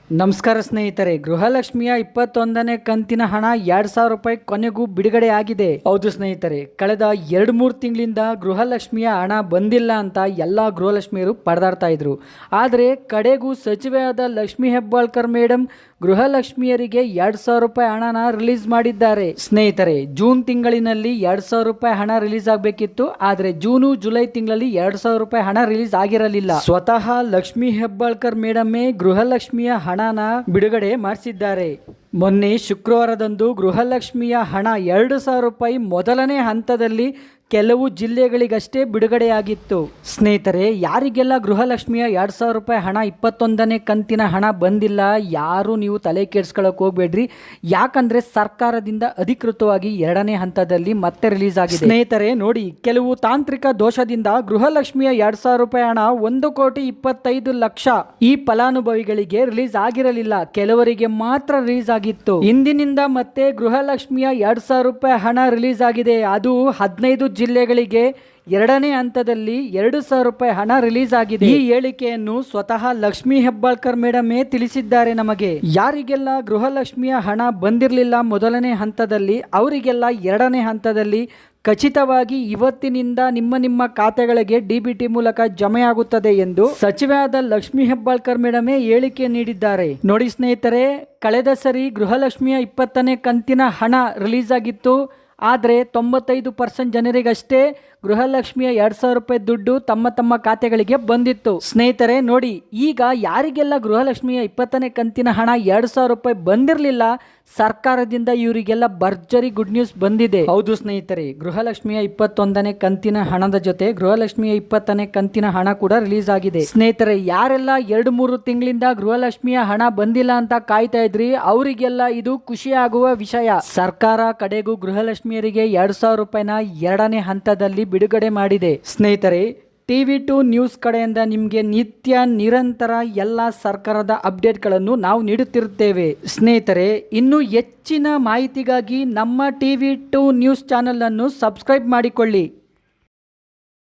ನಮಸ್ಕಾರ ಸ್ನೇಹಿತರೆ, ಗೃಹಲಕ್ಷ್ಮಿಯ 21ನೇ ಕಂತಿನ ಹಣ 2,000 ರೂಪಾಯಿ ಕೊನೆಗೂ ಬಿಡುಗಡೆ ಆಗಿದೆ. ಹೌದು ಸ್ನೇಹಿತರೆ, ಕಳೆದ 2-3 ತಿಂಗಳಿಂದ ಗೃಹಲಕ್ಷ್ಮಿಯ ಹಣ ಬಂದಿಲ್ಲ ಅಂತ ಎಲ್ಲ ಗೃಹಲಕ್ಷ್ಮಿಯರು ಪರದಾಡ್ತಾ ಇದ್ರು. ಆದರೆ ಕಡೆಗೂ ಸಚಿವೆಯಾದ ಲಕ್ಷ್ಮಿ ಹೆಬ್ಬಾಳ್ಕರ್ ಮೇಡಮ್ ಗೃಹಲಕ್ಷ್ಮಿಯರಿಗೆ 2,000 ರೂಪಾಯಿ ಹಣನ ರಿಲೀಸ್ ಮಾಡಿದ್ದಾರೆ. ಸ್ನೇಹಿತರೆ, ಜೂನ್ ತಿಂಗಳಿನಲ್ಲಿ 2,000 ರೂಪಾಯಿ ಹಣ ರಿಲೀಸ್ ಆಗಬೇಕಿತ್ತು. ಆದರೆ ಜೂನು ಜುಲೈ ತಿಂಗಳಲ್ಲಿ 2,000 ರೂಪಾಯಿ ಹಣ ರಿಲೀಸ್ ಆಗಿರಲಿಲ್ಲ. ಸ್ವತಃ ಲಕ್ಷ್ಮಿ ಹೆಬ್ಬಾಳ್ಕರ್ ಮೇಡಮೇ ಗೃಹಲಕ್ಷ್ಮಿಯ ಹಣನ ಬಿಡುಗಡೆ ಮಾಡಿಸಿದ್ದಾರೆ. ಮೊನ್ನೆ ಶುಕ್ರವಾರದಂದು ಗೃಹಲಕ್ಷ್ಮಿಯ ಹಣ 2,000 ರೂಪಾಯಿ ಮೊದಲನೇ ಹಂತದಲ್ಲಿ ಕೆಲವು ಜಿಲ್ಲೆಗಳಿಗಷ್ಟೇ ಬಿಡುಗಡೆಯಾಗಿತ್ತು. ಸ್ನೇಹಿತರೆ, ಯಾರಿಗೆಲ್ಲ ಗೃಹಲಕ್ಷ್ಮಿಯ 2,000 ರೂಪಾಯಿ ಹಣ 21ನೇ ಕಂತಿನ ಹಣ ಬಂದಿಲ್ಲ, ಯಾರು ನೀವು ತಲೆ ಕೆಡಿಸ್ಕೊಳ್ಳೋಕೆ ಹೋಗ್ಬೇಡ್ರಿ. ಯಾಕಂದ್ರೆ ಸರ್ಕಾರದಿಂದ ಅಧಿಕೃತವಾಗಿ 2ನೇ ಹಂತದಲ್ಲಿ ಮತ್ತೆ ರಿಲೀಸ್ ಆಗಿದೆ. ಸ್ನೇಹಿತರೆ ನೋಡಿ, ಕೆಲವು ತಾಂತ್ರಿಕ ದೋಷದಿಂದ ಗೃಹಲಕ್ಷ್ಮಿಯ 2,000 ರೂಪಾಯಿ ಹಣ 1,25,00,000 ಈ ಫಲಾನುಭವಿಗಳಿಗೆ ರಿಲೀಸ್ ಆಗಿರಲಿಲ್ಲ. ಕೆಲವರಿಗೆ ಮಾತ್ರ ರಿಲೀಸ್ ಆಗಿತ್ತು. ಇಂದಿನಿಂದ ಮತ್ತೆ ಗೃಹಲಕ್ಷ್ಮಿಯ 2,000 ರೂಪಾಯಿ ಹಣ ರಿಲೀಸ್ ಆಗಿದೆ. ಅದು 15 ಜಿಲ್ಲೆಗಳಿಗೆ 2ನೇ ಹಂತದಲ್ಲಿ 2,000 ರೂಪಾಯಿ ಹಣ ರಿಲೀಸ್ ಆಗಿದೆ. ಈ ಹೇಳಿಕೆಯನ್ನು ಸ್ವತಃ ಲಕ್ಷ್ಮಿ ಹೆಬ್ಬಾಳ್ಕರ್ ಮೇಡಮೇ ತಿಳಿಸಿದ್ದಾರೆ ನಮಗೆ. ಯಾರಿಗೆಲ್ಲ ಗೃಹಲಕ್ಷ್ಮಿಯ ಹಣ ಬಂದಿರಲಿಲ್ಲ ಮೊದಲನೇ ಹಂತದಲ್ಲಿ, ಅವರಿಗೆಲ್ಲ 2ನೇ ಹಂತದಲ್ಲಿ ಖಚಿತವಾಗಿ ಇವತ್ತಿನಿಂದ ನಿಮ್ಮ ಖಾತೆಗಳಿಗೆ DBT ಮೂಲಕ ಜಮೆಯಾಗುತ್ತದೆ ಎಂದು ಸಚಿವೆಯಾದ ಲಕ್ಷ್ಮಿ ಹೆಬ್ಬಾಳ್ಕರ್ ಮೇಡಮೇ ಹೇಳಿಕೆ ನೀಡಿದ್ದಾರೆ. ನೋಡಿ ಸ್ನೇಹಿತರೆ, ಕಳೆದ ಸರಿ ಗೃಹಲಕ್ಷ್ಮಿಯ 20ನೇ ಕಂತಿನ ಹಣ ರಿಲೀಸ್ ಆಗಿತ್ತು. ಆದರೆ 95% ಜನರಿಗಷ್ಟೇ ಗೃಹಲಕ್ಷ್ಮಿಯ 2,000 ರೂಪಾಯಿ ದುಡ್ಡು ತಮ್ಮ ಖಾತೆಗಳಿಗೆ ಬಂದಿತ್ತು. ಸ್ನೇಹಿತರೆ ನೋಡಿ, ಈಗ ಯಾರಿಗೆಲ್ಲ ಗೃಹಲಕ್ಷ್ಮಿಯ 20ನೇ ಕಂತಿನ ಹಣ 2,000 ರೂಪಾಯಿ ಬಂದಿರಲಿಲ್ಲ, ಸರ್ಕಾರದಿಂದ ಇವರಿಗೆಲ್ಲ ಭರ್ಜರಿ ಗುಡ್ ನ್ಯೂಸ್ ಬಂದಿದೆ. ಹೌದು ಸ್ನೇಹಿತರೆ, ಗೃಹಲಕ್ಷ್ಮಿಯ 21ನೇ ಕಂತಿನ ಹಣದ ಜೊತೆ ಗೃಹಲಕ್ಷ್ಮಿಯ 20ನೇ ಕಂತಿನ ಹಣ ಕೂಡ ರಿಲೀಸ್ ಆಗಿದೆ. ಸ್ನೇಹಿತರೆ, ಯಾರೆಲ್ಲ 2-3 ತಿಂಗಳಿಂದ ಗೃಹಲಕ್ಷ್ಮಿಯ ಹಣ ಬಂದಿಲ್ಲ ಅಂತ ಕಾಯ್ತಾ ಇದ್ರಿ, ಅವರಿಗೆಲ್ಲ ಇದು ಖುಷಿಯಾಗುವ ವಿಷಯ. ಸರ್ಕಾರ ಕಡೆಗೂ ಗೃಹಲಕ್ಷ್ಮಿಯರಿಗೆ 2,000 ರೂಪಾಯಿನ 2ನೇ ಹಂತದಲ್ಲಿ ಬಿಡುಗಡೆ ಮಾಡಿದೆ. ಸ್ನೇಹಿತರೆ, TV2 ನ್ಯೂಸ್ ಕಡೆಯಿಂದ ನಿಮಗೆ ನಿತ್ಯ ನಿರಂತರ ಎಲ್ಲ ಸರ್ಕಾರದ ಅಪ್ಡೇಟ್ಗಳನ್ನು ನಾವು ನೀಡುತ್ತಿರುತ್ತೇವೆ. ಸ್ನೇಹಿತರೆ, ಇನ್ನೂ ಹೆಚ್ಚಿನ ಮಾಹಿತಿಗಾಗಿ ನಮ್ಮ TV2 ನ್ಯೂಸ್ ಚಾನೆಲ್ ಅನ್ನು ಸಬ್ಸ್ಕ್ರೈಬ್ ಮಾಡಿಕೊಳ್ಳಿ.